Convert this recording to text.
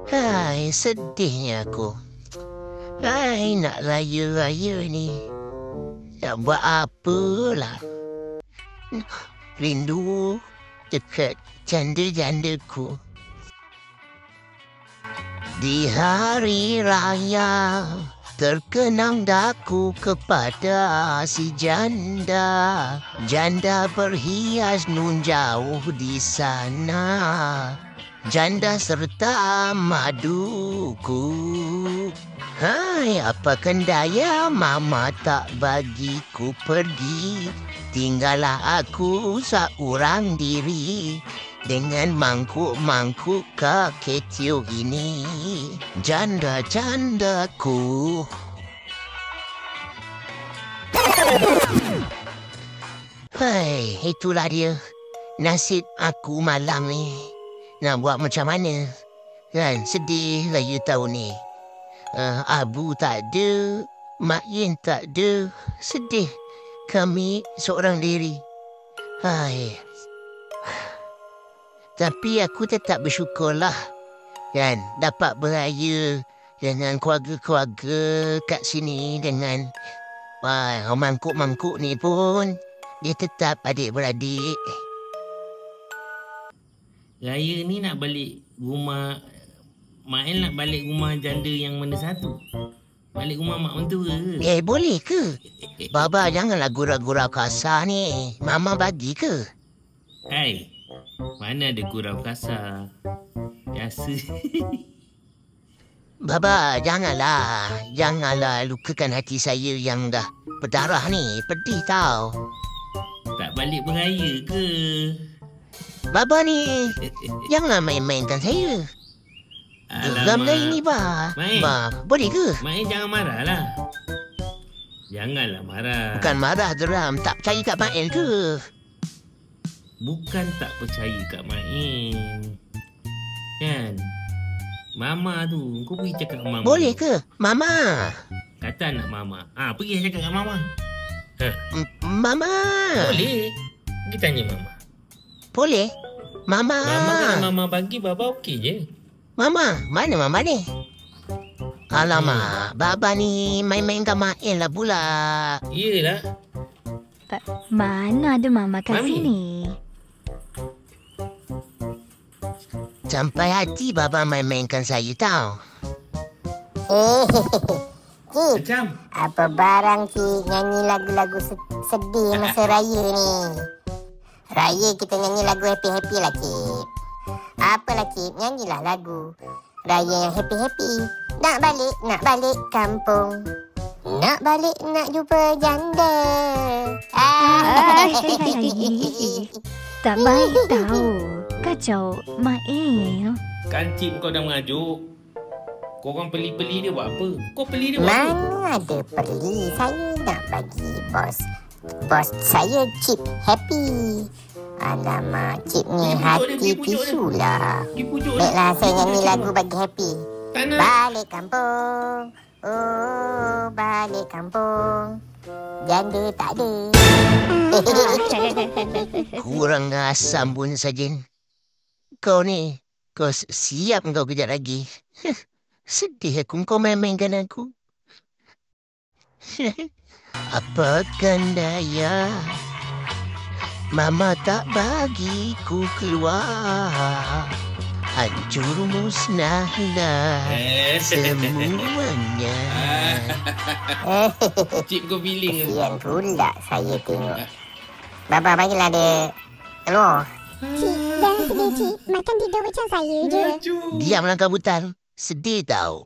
Hai, sedihnya aku. Hai, nak raya-raya ni. Nak buat apalah. Rindu dekat janda-jandaku. Di hari raya terkenang daku kepada si janda. Janda berhias nun jauh di sana. Janda serta maduku. Hai, apakan daya mama tak bagiku pergi. Tinggallah aku seorang diri dengan mangkuk-mangkuk kakek Tio ini. Janda-jandaku. Hai, itulah dia. Nasib aku malam ni. Nak buat macam mana? Kan, sedih raya tahun ni. Abu tak ada, Mak Yin tak ada. Sedih. Kami seorang diri. Hai. Tapi aku tetap bersyukurlah. Kan, dapat beraya dengan keluarga-keluarga kat sini. Dengan mangkuk-mangkuk ni pun dia tetap adik-beradik. Raya ni nak balik rumah Mak El, nak balik rumah janda yang mana satu? Balik rumah mak mentua ke? Boleh ke? Baba janganlah gurau-gurau kasar ni. Mama bagi ke? Hai, mana ada gurau kasar? Biasa. Baba, janganlah lukakan hati saya yang dah berdarah ni. Pedih tau. Tak balik beraya ke? Baba ni, janganlah main-mainkan saya. Geram dah ini, Ba. Ba, boleh ke? Mak jangan marah lah. Janganlah marah. Bukan marah, geram. Tak percaya kat Mak El ke? Bukan tak percaya kat Mak El. Kan? Mama tu, kau pergi cakap dengan Mama. Boleh ke? Mama. Kata anak Mama. Pergi cakap dengan Mama. Mama. Boleh. Pergi tanya Mama. Boleh? Mama. Mama kalau Mama bagi, Baba okey je. Mama, mana Mama ni? Alamak, Baba ni main-main kat Mak El lah pula. Yelah. Mana ada Mama kat Mami. sini? Sampai hati Baba main-mainkan saya tau. Cik, Macam? apa barang Cik nyanyi lagu-lagu sedih masa raya ni? Raya kita nyanyi lagu happy-happy lah Cik. Apalah Cik, nyanyilah lagu raya yang happy-happy. Nak balik kampung. Nak balik nak jumpa janda. Tak baik tahu. Kacau Mak El. Kan Cik kau dah mengajuk. Korang peli-peli dia buat apa? Kau peli dia buat apa? Mana ada perli. Saya nak bagi bos saya chip happy. Alamak, chip ni hati tisu lah. Baiklah, saya nyanyi lagu bagi happy. Balik kampung. Oh, balik kampung. Janda tak ada. Kurang asam pun Sajin. Kau ni, kau siap kau kejap lagi. Sedih aku kau main-mainkan aku. Apakan daya, Mama tak bagiku keluar. Hancur musnahlah semuanya. Cik kau feeling ke? Kesian pula saya tengok. Baba bagilah dia telur. Cik, jangan sedih Cik. Makan tidur macam saya je. Diamlah kau butan. Sedih tau.